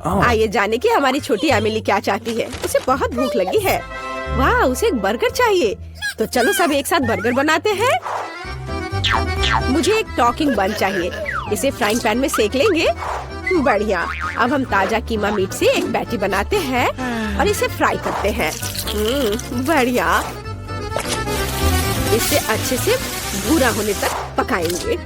आइए जाने की हमारी छोटी एमिली क्या चाहती है। उसे बहुत भूख लगी है। वाह, उसे एक बर्गर चाहिए। तो चलो सब एक साथ बर्गर बनाते हैं। मुझे एक टॉकिंग बन चाहिए। इसे फ्राइंग पैन में सेक लेंगे। बढ़िया। अब हम ताजा कीमा मीट से एक पैटी बनाते हैं और इसे फ्राई करते हैं। बढ़िया। इसे अच्छे से भूरा होने तक पकाएंगे।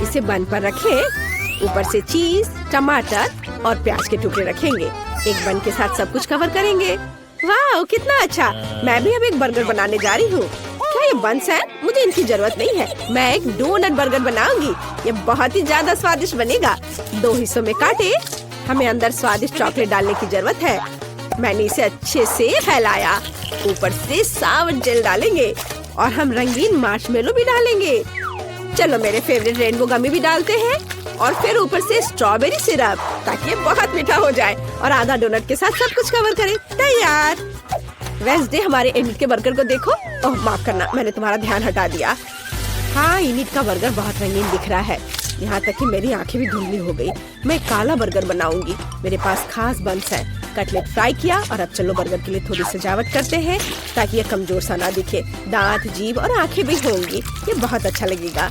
इसे बन पर रखें। ऊपर से चीज, टमाटर और प्याज के टुकड़े रखेंगे। एक बन के साथ सब कुछ कवर करेंगे। वाह, कितना अच्छा। मैं भी अब एक बर्गर बनाने जा रही हूँ। क्या ये बंस है? मुझे इनकी जरूरत नहीं है। मैं एक डोनट बर्गर बनाऊंगी। ये बहुत ही ज्यादा स्वादिष्ट बनेगा। 2 हिस्सों में काटे। हमें अंदर स्वादिष्ट चॉकलेट डालने की जरूरत है। मैंने इसे अच्छे से फैलाया। ऊपर से सावर जेल डालेंगे और हम रंगीन मार्शमेलो भी डालेंगे। चलो मेरे फेवरेट रेनबो गमी भी डालते हैं और फिर ऊपर से स्ट्रॉबेरी सिरप, ताकि ये बहुत मीठा हो जाए। और आधा डोनट के साथ सब कुछ कवर करें। तैयार। वेंसडे, हमारे इनिट के बर्गर को देखो। ओह माफ करना, मैंने तुम्हारा ध्यान हटा दिया। हाँ, इनिट का बर्गर बहुत रंगीन दिख रहा है। यहाँ तक कि मेरी आंखें भी धुंधली हो गई। मैं काला बर्गर बनाऊंगी। मेरे पास खास बंस है। कटलेट फ्राई किया और अब चलो बर्गर के लिए थोड़ी सजावट करते हैं ताकि ये कमजोर सा ना दिखे। दांत, जीभ और आंखें भी होंगी। ये बहुत अच्छा लगेगा।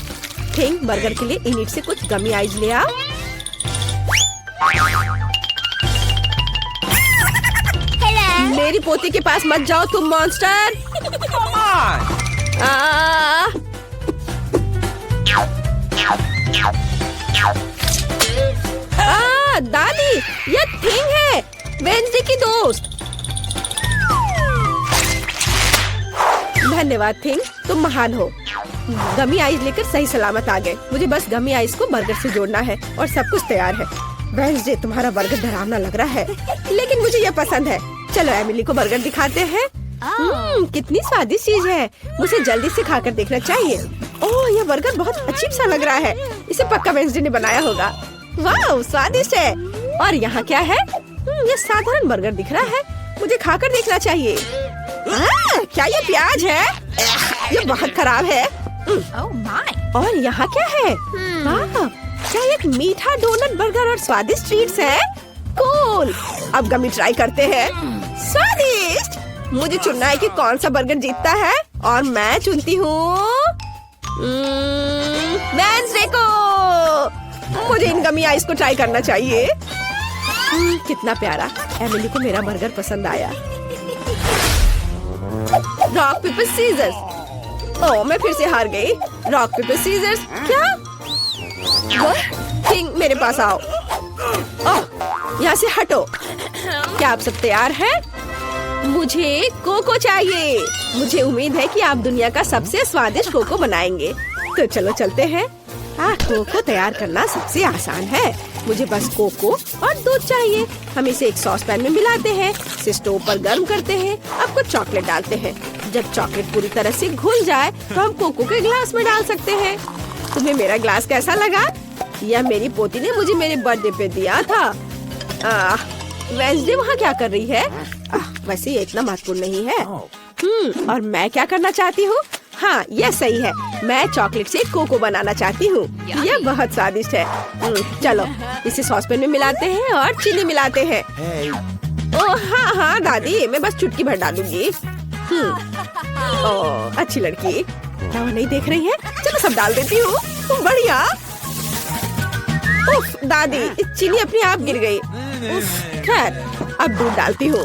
थिंक, बर्गर के लिए इनिट से कुछ गमी आइज ले आओ। मेरी पोती के पास मत जाओ तुम मॉन्स्टर। दादी, ये थिंग है, वेंसडे की दोस्त। धन्यवाद थिंग, तुम महान हो। गमी आइस लेकर सही सलामत आ गए। मुझे बस गमी आइस को बर्गर से जोड़ना है और सब कुछ तैयार है। वेंसडे, तुम्हारा बर्गर डरावना लग रहा है, लेकिन मुझे ये पसंद है। चलो एमिली को बर्गर दिखाते हैं। कितनी स्वादिष्ट चीज है। मुझे जल्दी से खाकर देखना चाहिए। ओह, ये बर्गर बहुत अजीब सा लग रहा है। इसे पक्का वेंसडे ने बनाया होगा। वाह, स्वादिष्ट है। और यहाँ क्या है? ये साधारण बर्गर दिख रहा है। मुझे खाकर देखना चाहिए। क्या ये प्याज है? ये बहुत खराब है। और यहाँ क्या है? क्या एक मीठा डोनट बर्गर और स्वादिष्ट ट्रीट्स है? कूल। अब गमी ट्राई करते हैं। स्वादिष्ट। मुझे चुनना है कि कौन सा बर्गर जीतता है और मैं चुनती हूँ वेंसडे को। मुझे इन गमी आइस को ट्राई करना चाहिए। कितना प्यारा। एमिली को मेरा बर्गर पसंद आया। Rock paper seizures. ओह, मैं फिर से हार गई। Rock paper scissors. क्या? थिंग, मेरे पास आओ। ओह, यहाँ से हटो। क्या आप सब तैयार हैं? मुझे कोको चाहिए। मुझे उम्मीद है कि आप दुनिया का सबसे स्वादिष्ट कोको बनाएंगे। तो चलो चलते हैं। कोको तैयार करना सबसे आसान है। मुझे बस कोको और दूध चाहिए। हम इसे एक सॉस पैन में मिलाते हैं। इसे स्टोव पर गर्म करते हैं। अब कुछ चॉकलेट डालते हैं। जब चॉकलेट पूरी तरह से घुल जाए तो हम कोको के ग्लास में डाल सकते हैं। तुम्हें मेरा ग्लास कैसा लगा? यह मेरी पोती ने मुझे मेरे बर्थडे पे दिया था। वेंसडे वहाँ क्या कर रही है? वैसे ये इतना महत्वपूर्ण नहीं है। और मैं क्या करना चाहती हूँ? हाँ, यह सही है। मैं चॉकलेट से कोको बनाना चाहती हूँ। यह बहुत स्वादिष्ट है। चलो इसे सॉस पैन में मिलाते हैं और चीनी मिलाते हैं। ओह हाँ दादी, मैं बस चुटकी भर डालूंगी। ओह, अच्छी लड़की। क्या वो नहीं देख रही है? चलो सब डाल देती हूँ। बढ़िया। उफ, दादी, चीनी अपने आप गिर गई। खैर, अब दूध डालती हूँ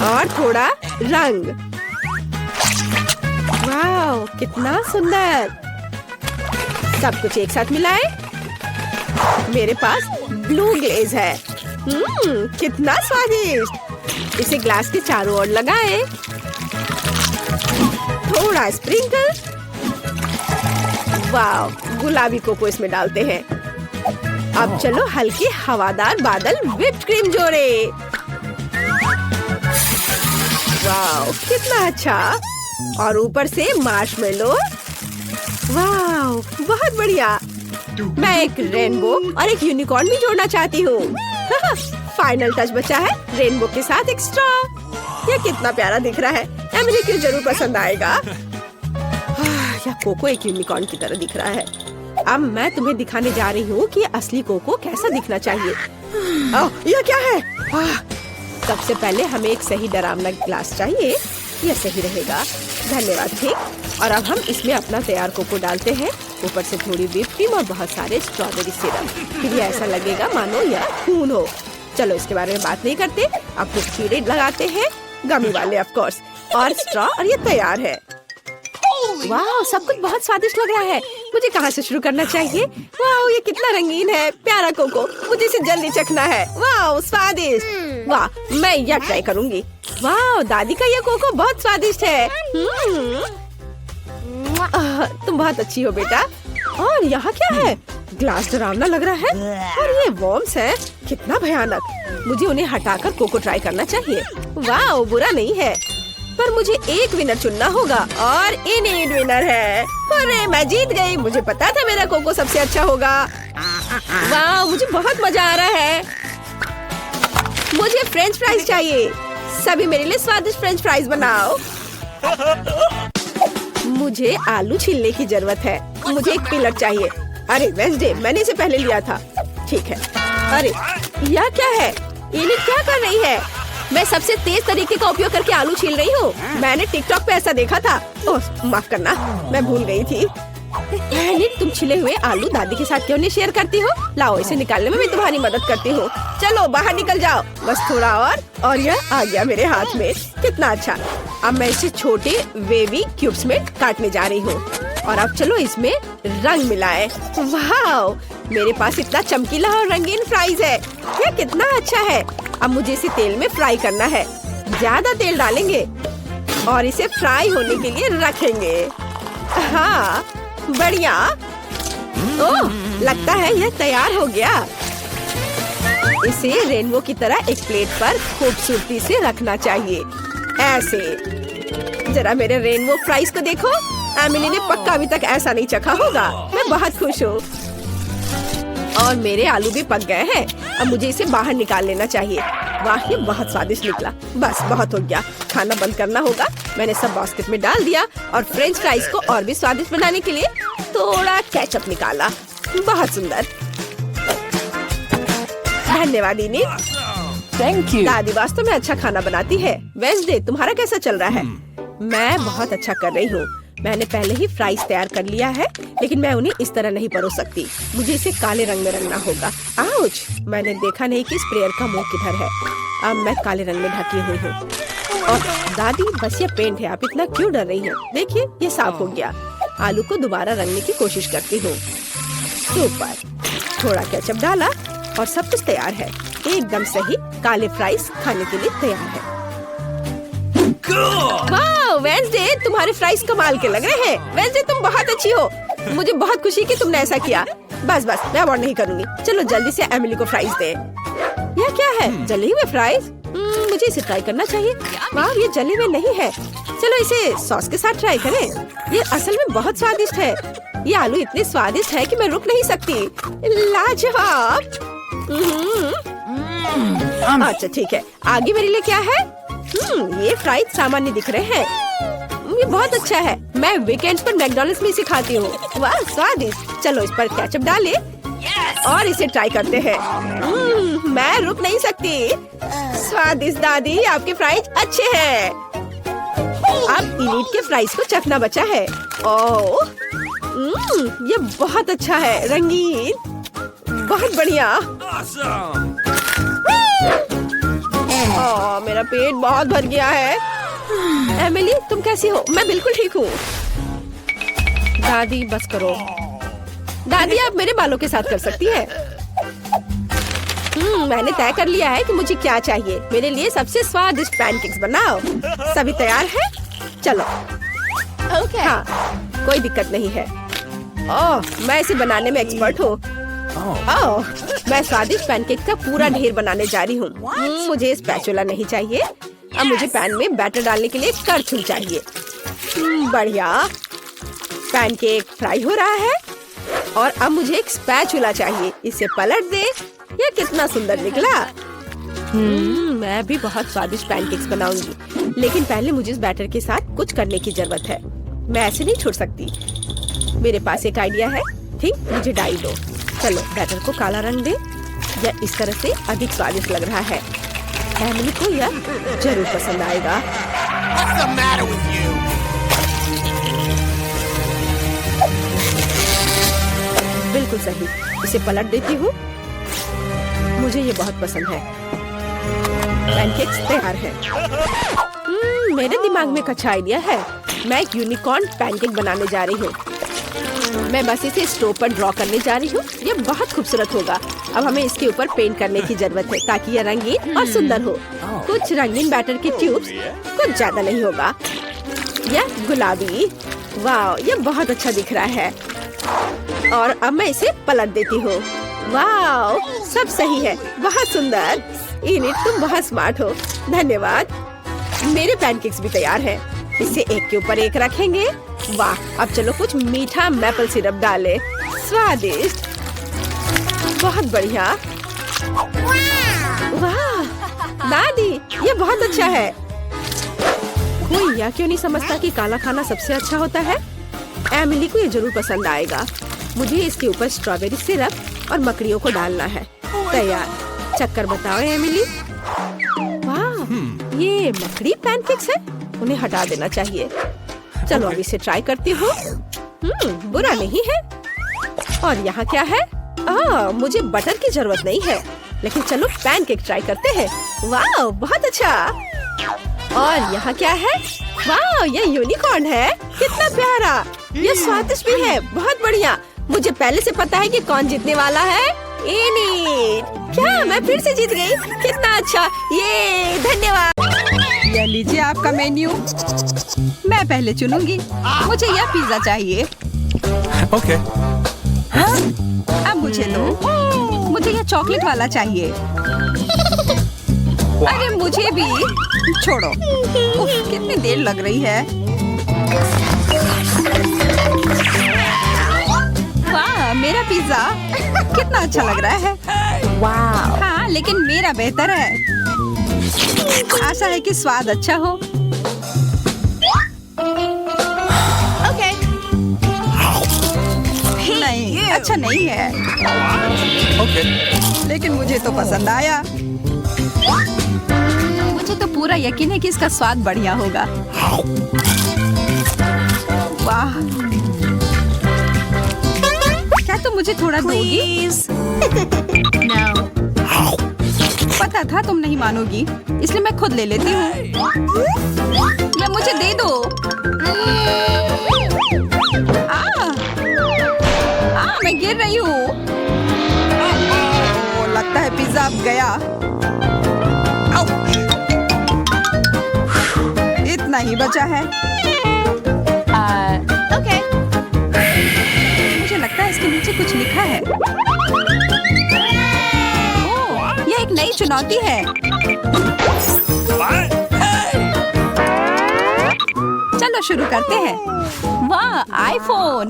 और थोड़ा रंग। वाह, कितना सुंदर। सब कुछ एक साथ मिलाएं। मेरे पास ब्लू ग्लेज है। कितना स्वादिष्ट। इसे ग्लास के चारों ओर लगाएं। थोड़ा स्प्रिंकल। वाह, गुलाबी कोको इसमें डालते हैं। अब चलो हल्के हवादार बादल व्हिप्ड क्रीम जोड़े। वाह, कितना अच्छा। और ऊपर से मार्शमेलो। वाह, बहुत बढ़िया। मैं एक रेनबो और एक यूनिकॉर्न भी जोड़ना चाहती हूँ। फाइनल टच बचा है, रेनबो के साथ एक स्ट्रॉ। ये कितना प्यारा दिख रहा है। एमिली को जरूर पसंद आएगा। या कोको एक यूनिकॉर्न की तरह दिख रहा है। अब मैं तुम्हें दिखाने जा रही हूँ कि असली कोको कैसा दिखना चाहिए। यह क्या है? सबसे पहले हमें एक सही डरावना ग्लास चाहिए। यह सही रहेगा, धन्यवाद। ठीक, और अब हम इसमें अपना तैयार कोको डालते हैं, ऊपर से थोड़ी व्हिप क्रीम और बहुत सारे स्ट्रॉबेरी सिरप। फिर ये ऐसा लगेगा मानो यह खून हो। चलो इसके बारे में बात नहीं करते, अब कुछ कीड़े लगाते हैं, गमी वाले ऑफ कोर्स, और स्ट्रॉ, और ये तैयार है। वाह, सब कुछ बहुत स्वादिष्ट लग रहा है। मुझे कहाँ से शुरू करना चाहिए? वाह, ये कितना रंगीन है, प्यारा कोको। मुझे इसे जल्दी चखना है। वाह, स्वादिष्ट। वाह, मैं यह ट्राई करूंगी। वाह, दादी का यह कोको बहुत स्वादिष्ट है। तुम बहुत अच्छी हो बेटा। और यहाँ क्या है? ग्लास डरावना लग रहा है, और ये वॉर्म्स है, कितना भयानक। मुझे उन्हें हटाकर कोको ट्राई करना चाहिए। वाह, बुरा नहीं है, पर मुझे एक विनर चुनना होगा, और इनएड विनर है। अरे मैं जीत गई, मुझे पता था मेरा कोको सबसे अच्छा होगा। वाह, मुझे बहुत मजा आ रहा है। मुझे फ्रेंच फ्राइज चाहिए, सभी मेरे लिए स्वादिष्ट फ्रेंच फ्राइज बनाओ। मुझे आलू छीलने की जरूरत है, मुझे एक पिलर चाहिए। अरे वेंसडे, मैंने इसे पहले लिया था। ठीक है। अरे यह क्या है? इन्हें क्या कर रही है? मैं सबसे तेज तरीके का उपयोग करके आलू छील रही हूँ। मैंने टिकटॉक पे ऐसा देखा था। ओह माफ करना, मैं भूल गई थी। तुम छिले हुए आलू दादी के साथ क्यों नहीं शेयर करती हो? लाओ, इसे निकालने में मैं तुम्हारी मदद करती हूँ। चलो बाहर निकल जाओ, बस थोड़ा और यह आ गया मेरे हाथ में। कितना अच्छा। अब मैं इसे छोटे वेवी क्यूब्स में काटने जा रही हूँ, और अब चलो इसमें रंग मिलाएं। वाह, मेरे पास इतना चमकीला और रंगीन फ्राइज है। यह कितना अच्छा है। अब मुझे इसे तेल में फ्राई करना है। ज्यादा तेल डालेंगे और इसे फ्राई होने के लिए रखेंगे। हाँ, बढ़िया। ओह, लगता है यह तैयार हो गया। इसे रेनबो की तरह एक प्लेट पर खूबसूरती से रखना चाहिए, ऐसे। जरा मेरे रेनबो फ्राइज को देखो। एमिली ने पक्का अभी तक ऐसा नहीं चखा होगा। मैं बहुत खुश हूँ। और मेरे आलू भी पक गए हैं। अब मुझे इसे बाहर निकाल लेना चाहिए। वाह, ये बहुत स्वादिष्ट निकला। बस बहुत हो गया, खाना बंद करना होगा। मैंने सब बास्केट में डाल दिया, और फ्रेंच फ्राइज को और भी स्वादिष्ट बनाने के लिए थोड़ा केचप निकाला। बहुत सुंदर, धन्यवाद इनी। Thank you. दादी वास्तव में अच्छा खाना बनाती है। वेंसडे, तुम्हारा कैसा चल रहा है? मैं बहुत अच्छा कर रही हूँ। मैंने पहले ही फ्राइज तैयार कर लिया है, लेकिन मैं उन्हें इस तरह नहीं परोस सकती। मुझे इसे काले रंग में रंगना होगा। आउच! मैंने देखा नहीं कि स्प्रेयर का मुंह किधर है। अब मैं काले रंग में ढकी हुई हूँ। और दादी, बस ये पेंट है, आप इतना क्यों डर रही हैं? देखिए, ये साफ हो गया। आलू को दोबारा रंगने की कोशिश करती हूँ। सुपर। थोड़ा केचप डाला और सब कुछ तैयार है। एकदम सही, काले फ्राइज खाने के लिए तैयार है। वाह वेंसडे, तुम्हारे फ्राइज कमाल के लग रहे हैं। वेंसडे, तुम बहुत अच्छी हो। मुझे बहुत खुशी कि तुमने ऐसा किया। बस मैं अवॉर्ड नहीं करूँगी। चलो जल्दी से एमिली को फ्राइज दे। यह क्या है? जले हुए फ्राइज? मुझे इसे ट्राई करना चाहिए। वाह, ये जले हुए नहीं है। चलो इसे सॉस के साथ ट्राई करें। ये असल में बहुत स्वादिष्ट है। ये आलू इतने स्वादिष्ट है कि मैं रुक नहीं सकती। लाजवाब। अच्छा ठीक है, आगे मेरे लिए क्या है? ये फ्राइज सामान्य दिख रहे हैं। ये बहुत अच्छा है। मैं वीकेंड्स पर मैकडॉनल्ड्स में इसे खाती हूँ। वाह स्वादिष्ट। चलो इस पर केचप डालें और इसे ट्राई करते हैं। मैं रुक नहीं सकती। स्वादिष्ट दादी, आपके फ्राइज अच्छे हैं। अब इलीट के फ्राइज को चखना बचा है। ओह, ये बहुत अच्छा है, रंगीन, बहुत बढ़िया। मेरा पेट बहुत भर गया है। एमिली, तुम कैसी हो? मैं बिल्कुल ठीक हूँ। दादी बस करो। दादी, आप मेरे बालों के साथ कर सकती है। मैंने तय कर लिया है कि मुझे क्या चाहिए। मेरे लिए सबसे स्वादिष्ट पैनकेक्स बनाओ। सभी तैयार है? चलो। हाँ, कोई दिक्कत नहीं है। ओह, मैं इसे बनाने में एक्सपर्ट हूँ। ओह, मैं स्वादिष्ट पैनकेक का पूरा ढेर बनाने जा रही हूँ। मुझे स्पैचुला नहीं चाहिए। अब मुझे पैन में बैटर डालने के लिए करछुल चाहिए। बढ़िया। पैनकेक फ्राई हो रहा है और अब मुझे एक स्पैचुला चाहिए। इसे पलट दे। ये कितना सुंदर निकला। मैं भी बहुत स्वादिष्ट पैनकेक्स बनाऊंगी, लेकिन पहले मुझे इस बैटर के साथ कुछ करने की जरूरत है। मैं ऐसे नहीं छोड़ सकती। मेरे पास एक आइडिया है। थिंक मुझे डाई दो। चलो बैटर को काला रंग दे। यह इस तरह से अधिक स्वादिष्ट लग रहा है। एमिली को यह जरूर पसंद आएगा। What's the matter with you? बिल्कुल सही। इसे पलट देती हूँ। मुझे ये बहुत पसंद है। पैनकेक्स तैयार है। मेरे दिमाग में एक अच्छा आइडिया है। मैं एक यूनिकॉर्न पैनकेक बनाने जा रही हूँ। मैं बस इसे स्टोव पर ड्रॉ करने जा रही हूँ। ये बहुत खूबसूरत होगा। अब हमें इसके ऊपर पेंट करने की जरूरत है ताकि यह रंगीन और सुंदर हो। कुछ रंगीन बैटर के ट्यूब्स, कुछ ज्यादा नहीं होगा। यह गुलाबी, वाह, यह बहुत अच्छा दिख रहा है। और अब मैं इसे पलट देती हूँ। वाह, सब सही है, बहुत सुंदर। इनिट, तुम बहुत स्मार्ट हो। धन्यवाद। मेरे पैनकेक्स भी तैयार हैं। इसे एक के ऊपर एक रखेंगे। वाह, अब चलो कुछ मीठा मैपल सिरप डालें। स्वादिष्ट, बहुत बढ़िया। वाह दादी, ये बहुत अच्छा है। कोई यह क्यों नहीं समझता कि काला खाना सबसे अच्छा होता है? एमिली को ये जरूर पसंद आएगा। मुझे इसके ऊपर स्ट्रॉबेरी सिरप और मकड़ियों को डालना है। तैयार। चक्कर बताओ एमिली। वाह, ये मकड़ी पैनकेक्स है। उन्हें हटा देना चाहिए। चलो अब इसे ट्राई करती हूँ। बुरा नहीं है। और यहाँ क्या है? मुझे बटर की जरूरत नहीं है, लेकिन चलो पैनकेक ट्राई करते हैं। वाह, बहुत अच्छा। और यहाँ क्या है? वाह, ये यूनिकॉर्न है। कितना प्यारा। ये स्वादिष्ट भी है। बहुत बढ़िया। मुझे पहले से पता है कि कौन जीतने वाला है। इनिट, क्या मैं फिर से जीत गई? कितना अच्छा। ये धन्यवाद। यह लीजिए आपका मेन्यू। मैं पहले चुनूंगी। मुझे यह पिज्जा चाहिए। Okay. अब मुझे दो। मुझे यह चॉकलेट वाला चाहिए। अरे मुझे भी छोड़ो। उफ, कितनी देर लग रही है। वाह, मेरा पिज्जा कितना अच्छा लग रहा है। वाह, हाँ, लेकिन मेरा बेहतर है। आशा है कि स्वाद अच्छा हो। नहीं, अच्छा नहीं है। Okay. लेकिन मुझे तो पसंद आया। मुझे तो पूरा यकीन है कि इसका स्वाद बढ़िया होगा। वाह, क्या तुम मुझे थोड़ा दोगी? पता था तुम नहीं मानोगी, इसलिए मैं खुद ले लेती हूँ। या मुझे दे दो। मैं गिर रही हूँ। लगता है पिज्जा अब गया। इतना ही बचा है। मुझे लगता है इसके नीचे कुछ लिखा है। ओह, यह एक नई चुनौती है। चलो शुरू करते हैं। वाह, आईफोन।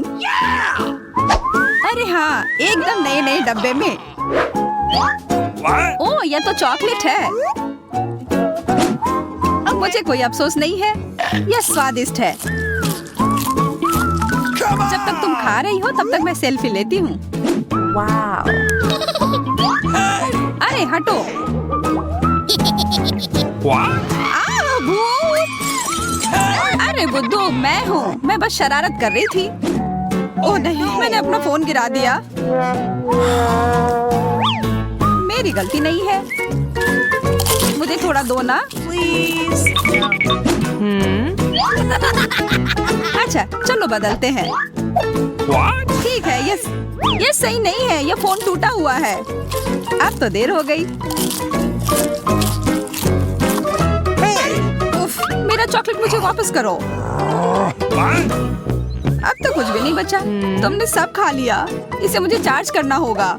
अरे हाँ, एकदम नए नए डब्बे में। ओह, यह तो चॉकलेट है। अब मुझे कोई अफसोस नहीं है। यह स्वादिष्ट है। जब तक तुम खा रही हो तब तक मैं सेल्फी लेती हूँ। वाह। अरे हटो। भूत। अरे बुद्धू, मैं हूँ। मैं बस शरारत कर रही थी। ओह नहीं, मैंने अपना फोन गिरा दिया। मेरी गलती नहीं है। मुझे थोड़ा दो ना प्लीज। अच्छा, चलो बदलते हैं। ठीक है, ये सही नहीं है। ये फोन टूटा हुआ है। अब तो देर हो गई। उफ, मेरा चॉकलेट मुझे वापस करो। अब तो कुछ भी नहीं बचा। तुमने सब खा लिया। इसे मुझे चार्ज करना होगा।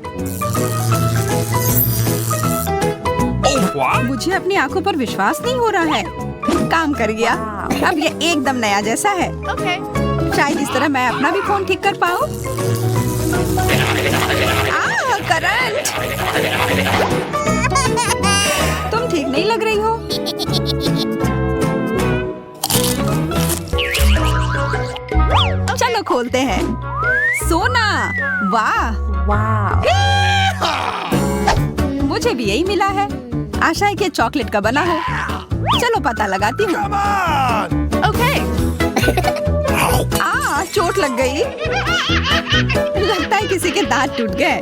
मुझे अपनी आंखों पर विश्वास नहीं हो रहा है। काम कर गया। अब ये एकदम नया जैसा है। शायद इस तरह मैं अपना भी फोन ठीक कर पाऊँ। करंट। तुम ठीक नहीं लग रही हो। चलो खोलते हैं। सोना, वाह, मुझे भी यही मिला है। आशा है कि चॉकलेट का बना हो। चलो पता लगाती हूँ। Come on! चोट लग गई। लगता है किसी के दांत टूट गए।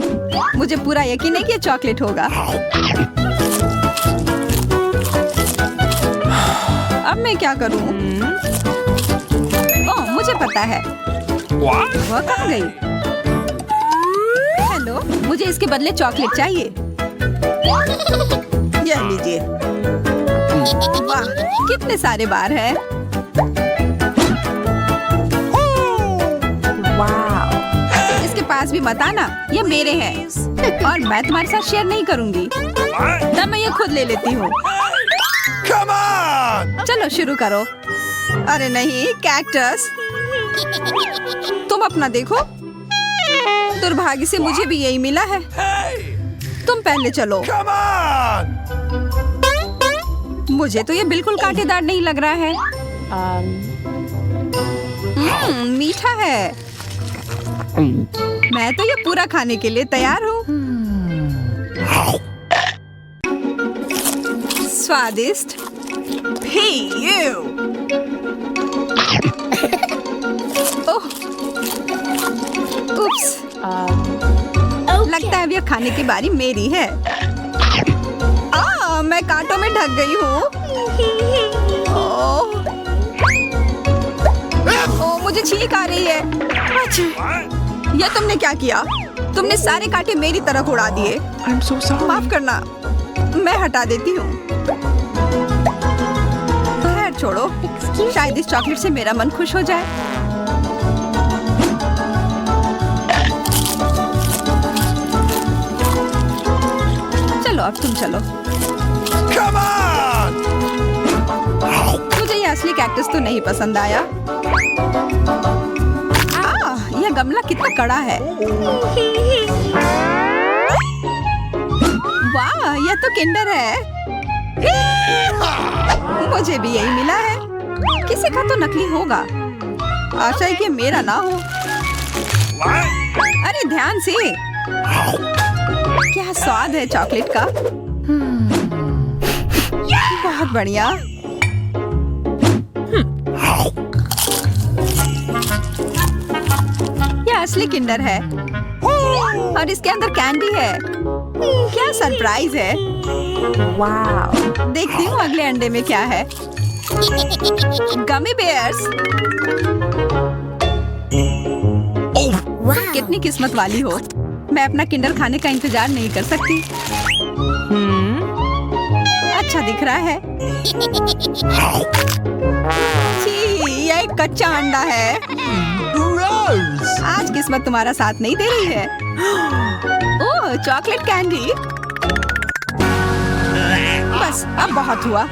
मुझे पूरा यकीन है कि ये चॉकलेट होगा। अब मैं क्या करूं? ओह, मुझे पता है। वह कहाँ गई? हेलो, मुझे इसके बदले चॉकलेट चाहिए। यह लीजिए। वाह, कितने सारे बार हैं। इसके पास भी मत आना, ये मेरे हैं और मैं तुम्हारे साथ शेयर नहीं करूंगी। तब मैं ये खुद ले लेती हूँ। Come on! चलो शुरू करो। अरे नहीं, कैक्टस, तुम अपना देखो। दुर्भाग्य से मुझे भी यही मिला है। तुम पहले चलो। Come on! मुझे तो ये बिल्कुल कांटेदार नहीं लग रहा है। मीठा है। मैं तो ये पूरा खाने के लिए तैयार हूँ। स्वादिष्ट। Hey, you! ओह, उप्स। लगता है अब यह खाने की बारी मेरी है। मैं कांटों में ढक गई हूँ। ओह, मुझे छींक आ रही है। अच्छा, यह तुमने क्या किया? तुमने सारे कांटे मेरी तरफ उड़ा दिए। I'm so sorry. माफ करना, मैं हटा देती हूँ। खैर छोड़ो, शायद इस चॉकलेट से मेरा मन खुश हो जाए। चलो अब तुम चलो। Come on! मुझे ये असली कैक्टस तो नहीं पसंद आया। यह गमला कितना कड़ा है। वाह, यह तो किंडर है। मुझे भी यही मिला है। किसी का तो नकली होगा। आशा है कि मेरा ना हो। अरे ध्यान से। क्या स्वाद है चॉकलेट का। बहुत बढ़िया। यह असली किंडर है और इसके अंदर कैंडी है। क्या सरप्राइज है। वाह, देखती हूँ अगले अंडे में क्या है। गमी बेयर्स। कितनी किस्मत वाली हो। मैं अपना किंडर खाने का इंतजार नहीं कर सकती। अच्छा दिख रहा है। छी, यह एक कच्चा अंडा है। आज किस्मत तुम्हारा साथ नहीं दे रही है। ओह, चॉकलेट कैंडी। बस अब बहुत हुआ।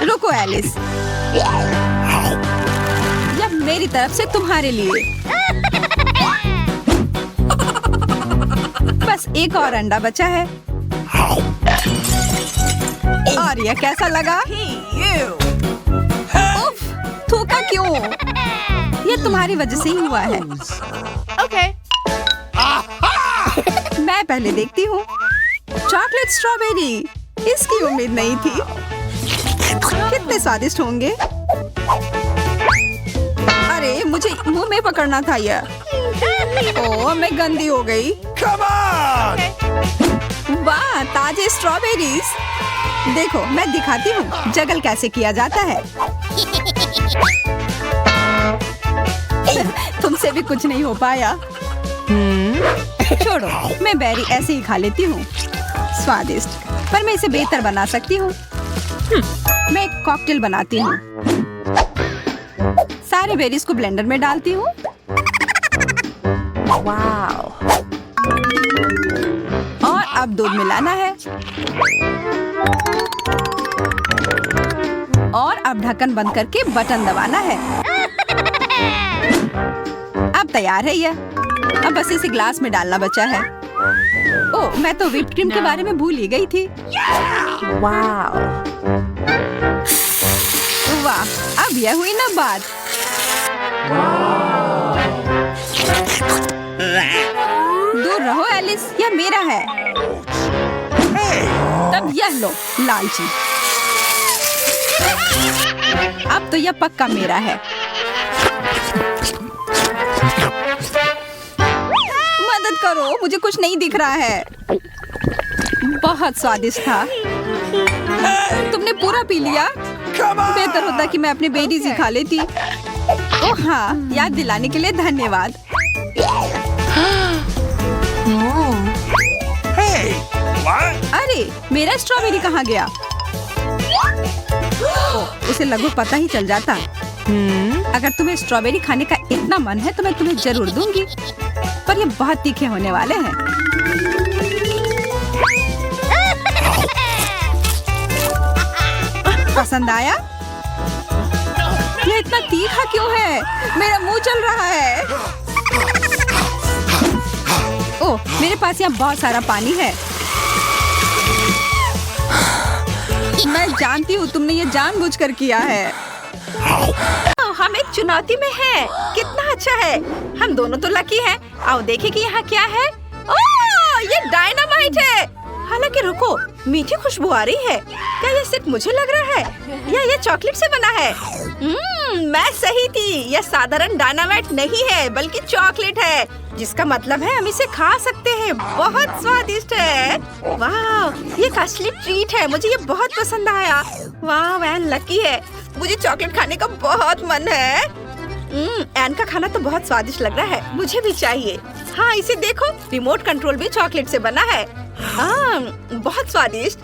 रुको एलिस, यह मेरी तरफ से तुम्हारे लिए। बस एक और अंडा बचा है। और यह कैसा लगा? उफ, थूका क्यों? यह तुम्हारी वजह से ही हुआ है। Okay. मैं पहले देखती हूँ। चॉकलेट स्ट्रॉबेरी, इसकी उम्मीद नहीं थी। कितने स्वादिष्ट होंगे। अरे मुझे मुंह में पकड़ना था यह। ओह, मैं गंदी हो गई। Come on! वाह, ताजे स्ट्रॉबेरीज। देखो, मैं दिखाती हूँ जगल कैसे किया जाता है। तुमसे भी कुछ नहीं हो पाया। छोड़ो, मैं बेरी ऐसे ही खा लेती हूँ। स्वादिष्ट, पर मैं इसे बेहतर बना सकती हूँ। मैं एक कॉकटेल बनाती हूँ। सारे बेरीज को ब्लेंडर में डालती हूँ। और अब दूध मिलाना है। और अब ढक्कन बंद करके बटन दबाना है। अब तैयार है यह। अब बस इसे ग्लास में डालना बचा है। ओह, मैं तो व्हिप्ड क्रीम के बारे में भूल ही गई थी। वाह, अब यह हुई ना बात। कर रहे हो एलिस? यह मेरा है। तब यह लो लाल चीज। अब तो यह पक्का मेरा है। मदद करो, मुझे कुछ नहीं दिख रहा है। बहुत स्वादिष्ट था। तुमने पूरा पी लिया? बेहतर होता कि मैं अपने बेटी से खा लेती। ओह हाँ, याद दिलाने के लिए धन्यवाद। अरे मेरा स्ट्रॉबेरी कहाँ गया? ओह, उसे लगभग पता ही चल जाता। अगर तुम्हें स्ट्रॉबेरी खाने का इतना मन है तो मैं तुम्हें जरूर दूंगी, पर ये बहुत तीखे होने वाले हैं। पसंद आया? ये इतना तीखा क्यों है? मेरा मुंह चल रहा है। ओह, मेरे पास यहाँ बहुत सारा पानी है। मैं जानती हूँ तुमने ये जानबूझकर किया है। हम एक चुनौती में हैं। कितना अच्छा है। हम दोनों तो लकी हैं। आओ देखें कि यहाँ क्या है। ओह, ये डायनामाइट है। हालांकि रुको, मीठी खुशबू आ रही है। क्या ये सिर्फ मुझे लग रहा है या ये चॉकलेट से बना है? मैं सही थी। यह साधारण डायनामाइट नहीं है बल्कि चॉकलेट है, जिसका मतलब है हम इसे खा सकते हैं। बहुत स्वादिष्ट है। वाह, ये असली ट्रीट है। मुझे ये बहुत पसंद आया। वाह, मैं लकी है। मुझे चॉकलेट खाने का बहुत मन है। एन का खाना तो बहुत स्वादिष्ट लग रहा है। मुझे भी चाहिए। हाँ, इसे देखो, रिमोट कंट्रोल भी चॉकलेट से बना है। बहुत स्वादिष्ट।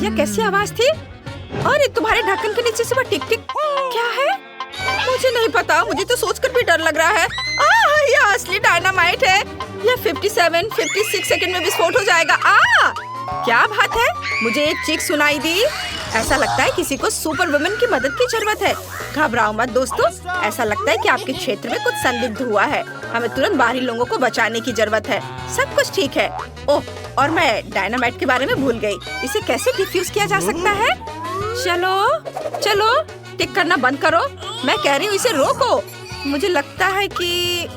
यह कैसी आवाज थी? और ये तुम्हारे ढक्कन के नीचे से वो टिक टिक क्या है? मुझे नहीं पता। मुझे तो सोचकर भी डर लग रहा है। यह असली डायनामाइट है। यह 57-56 सेकंड में विस्फोट हो जाएगा। क्या बात है? मुझे एक चीख सुनाई दी। ऐसा लगता है किसी को सुपर वुमन की मदद की जरूरत है। घबराओ मत दोस्तों। ऐसा लगता है कि आपके क्षेत्र में कुछ संदिग्ध हुआ है। हमें तुरंत बाहरी लोगों को बचाने की जरूरत है। सब कुछ ठीक है। ओह, और मैं डायनामाइट के बारे में भूल गई। इसे कैसे डिफ्यूज किया जा सकता है? चलो चलो, टिक करना बंद करो। मैं कह रही हूँ इसे रोको। मुझे लगता है कि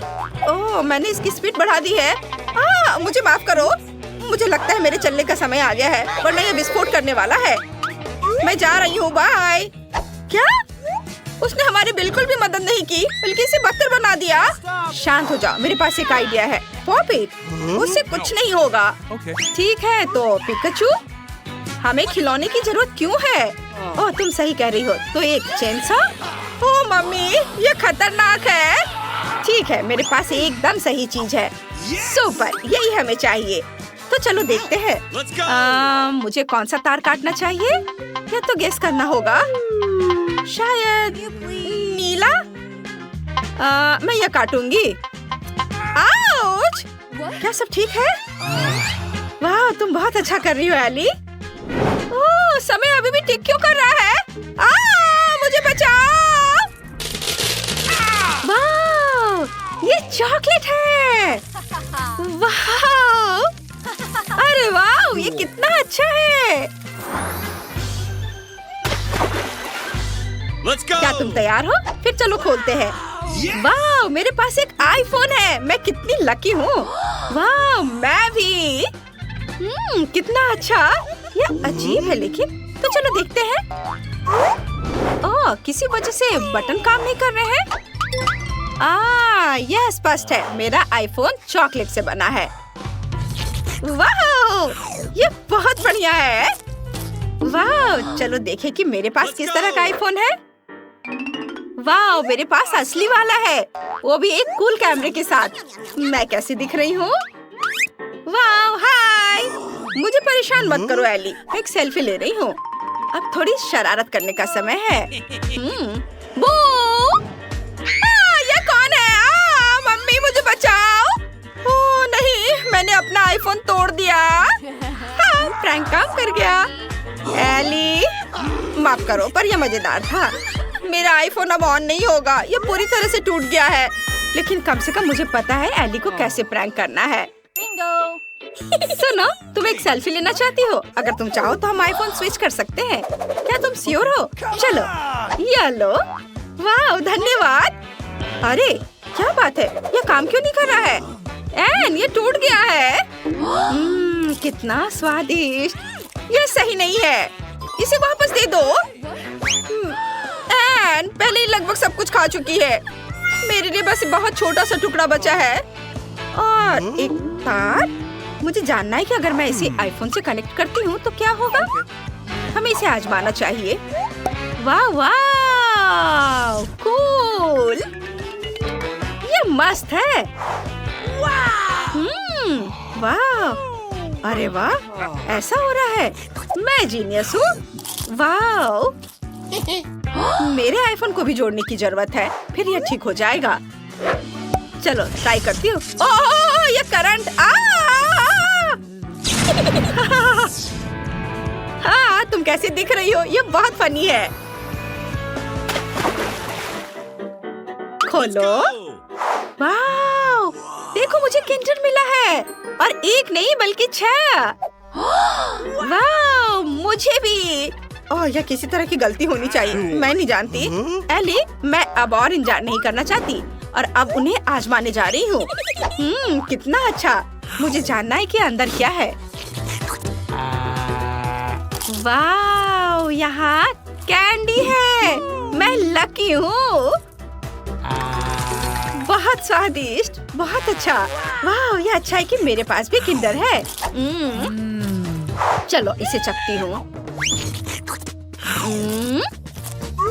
ओह, मैंने इसकी स्पीड बढ़ा दी है। मुझे माफ करो। मुझे लगता है मेरे चलने का समय आ गया है, वरना ये विस्फोट करने वाला है। मैं जा रही हूँ, बाय। क्या? उसने हमारी बिल्कुल भी मदद नहीं की, बल्कि इसे बदतर बना दिया। शांत हो जाओ, मेरे पास एक आइडिया है। पॉप इट, उससे कुछ नहीं होगा। ठीक है, तो पिकाचू, हमें खिलौने की जरूरत क्यों है? ओह, तुम सही कह रही हो। तो एक चेनसॉ? ओह मम्मी, ये खतरनाक है। ठीक है, मेरे पास एकदम सही चीज है। सुपर, यही हमें चाहिए। तो चलो देखते हैं। मुझे कौन सा तार काटना चाहिए? या तो गेस करना होगा। शायद नीला। मैं ये काटूंगी। आउच! क्या सब ठीक है? वाह, तुम बहुत अच्छा कर रही हो एली। ओह, समय अभी भी टिक क्यों कर रहा है? मुझे बचाओ! वाह, ये चॉकलेट है। वाह! अरे वाह, ये कितना अच्छा है। क्या तुम तैयार हो? फिर चलो खोलते हैं। वाह, मेरे पास एक आईफोन है। मैं कितनी लकी हूँ। वाह, मैं भी। कितना अच्छा। यह अजीब है, लेकिन तो चलो देखते हैं। ओह, किसी वजह से बटन काम नहीं कर रहे हैं। यह स्पष्ट है, मेरा आईफोन चॉकलेट से बना है। वाह, ये बहुत बढ़िया है। वाह, चलो देखें कि मेरे पास किस तरह का आईफोन है। वाह, मेरे पास असली वाला है, वो भी एक कूल कैमरे के साथ। मैं कैसी दिख रही हूँ? वाह, हाय। मुझे परेशान मत करो एली, एक सेल्फी ले रही हूँ। अब थोड़ी शरारत करने का समय है। बू! ये कौन है? मम्मी, मुझे बचाओ। ओह नहीं, मैंने अपना आईफोन तोड़ दिया। प्रैंक काम कर गया। एली, माफ करो, पर यह मजेदार था। मेरा आईफोन अब ऑन नहीं होगा, ये पूरी तरह से टूट गया है। लेकिन कम से कम मुझे पता है एली को कैसे प्रैंक करना है। सुनो, तुम एक सेल्फी लेना चाहती हो? अगर तुम चाहो तो हम आईफोन स्विच कर सकते हैं। क्या तुम श्योर हो? चलो, ये लो। वाह, धन्यवाद। अरे क्या बात है, यह काम क्यों नहीं कर रहा है? एन ये टूट गया है। कितना स्वादिष्ट। ये सही नहीं है, इसे वापस दे दो। एन पहले ही लगभग सब कुछ खा चुकी है। मेरे लिए बस बहुत छोटा सा टुकड़ा बचा है। और एक बात, मुझे जानना है कि अगर मैं इसे आईफोन से कनेक्ट करती हूँ तो क्या होगा। हमें इसे आजमाना चाहिए। वाह वाह, कूल। ये मस्त है। वाह, अरे वाह, ऐसा हो रहा है। मैं जीनियस हूँ। वाह, मेरे आईफोन को भी जोड़ने की जरूरत है, फिर यह ठीक हो जाएगा। चलो ट्राई करती हूँ। ओह, ये करंट। हाँ, तुम कैसे दिख रही हो? ये बहुत फनी है। खोलो। वाह, देखो मुझे किंडर मिला है, और एक नहीं बल्कि 6। वाह, मुझे भी। ओह, यह किसी तरह की गलती होनी चाहिए। मैं नहीं जानती। एली, मैं अब और इंतजार नहीं करना चाहती और अब उन्हें आजमाने जा रही हूँ। कितना अच्छा। मुझे जानना है कि अंदर क्या है। वाह, यहाँ कैंडी है। मैं लकी हूँ। बहुत स्वादिष्ट, बहुत अच्छा। वाह, यह अच्छा है कि मेरे पास भी किंडर है। चलो इसे चखती हूँ।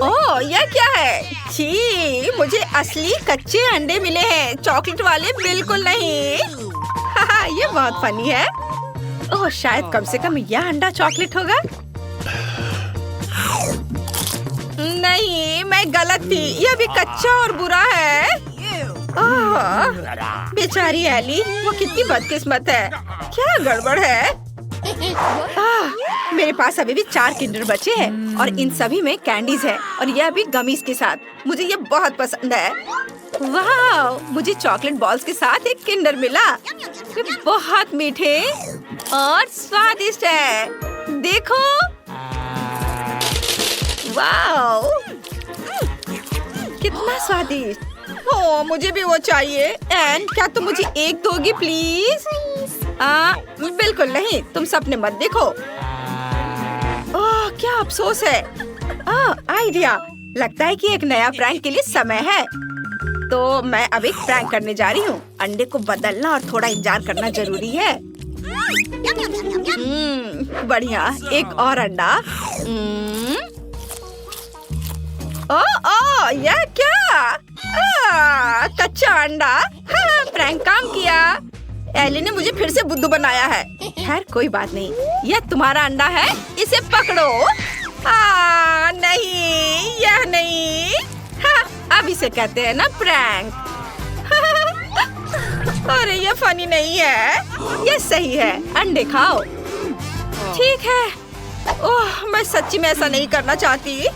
ओह, यह क्या है? छी, मुझे असली कच्चे अंडे मिले हैं, चॉकलेट वाले बिल्कुल नहीं। ये बहुत फनी है। ओह, शायद कम से कम यह अंडा चॉकलेट होगा। नहीं, मैं गलत थी। यह भी कच्चा और बुरा है। ओह, बेचारी एली, वो कितनी बदकिस्मत है। क्या गड़बड़ है? मेरे पास अभी भी 4 किंडर बचे हैं और इन सभी में कैंडीज है और यह भी गमीज के साथ। मुझे ये बहुत पसंद है। वाह, मुझे चॉकलेट बॉल्स के साथ एक किंडर मिला। ये बहुत मीठे और स्वादिष्ट है। देखो। वाह, कितना स्वादिष्ट। ओह, मुझे भी वो चाहिए। एन, क्या तुम मुझे एक दोगी प्लीज? बिल्कुल नहीं, तुम सपने मत देखो। ओह, क्या अफसोस है। आइडिया। लगता है कि एक नया प्रैंक के लिए समय है। तो मैं अब एक प्रैंक करने जा रही हूँ। अंडे को बदलना और थोड़ा इंतजार करना जरूरी है। बढ़िया, एक और अंडा। ओह, यह क्या? कच्चा अंडा। प्रैंक काम किया। एली ने मुझे फिर से बुद्धू बनाया है। खैर कोई बात नहीं, यह तुम्हारा अंडा है, इसे पकड़ो। नहीं, यह नहीं। अब इसे कहते हैं ना प्रैंक। अरे यह फनी नहीं है, यह सही है। अंडे खाओ। ठीक है। ओह, मैं सच्ची में ऐसा नहीं करना चाहती।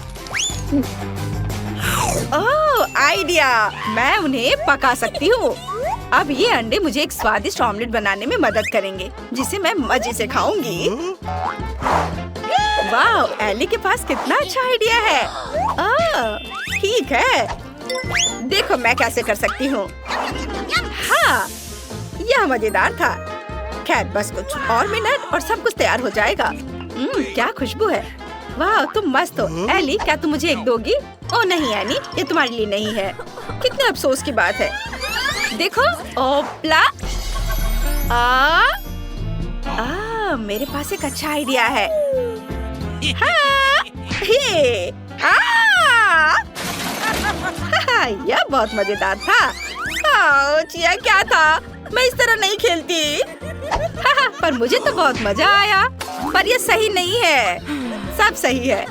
ओह, आइडिया। मैं उन्हें पका सकती हूँ। अब ये अंडे मुझे एक स्वादिष्ट ऑमलेट बनाने में मदद करेंगे, जिसे मैं मजे से खाऊंगी। वाह, एली के पास कितना अच्छा आइडिया है। ठीक है, देखो मैं कैसे कर सकती हूँ। हाँ, यह मजेदार था। खैर बस कुछ और मिनट और सब कुछ तैयार हो जाएगा। क्या खुशबू है। वाह, तुम मस्त हो। एली, क्या तुम मुझे एक दोगी? ओह नहीं एनी, ये तुम्हारे लिए नहीं है। कितने अफसोस की बात है। देखो, ओपला। मेरे पास एक अच्छा आइडिया है। यह बहुत मजेदार था। यह क्या था? मैं इस तरह नहीं खेलती। पर मुझे तो बहुत मजा आया। पर यह सही नहीं है। सब सही है।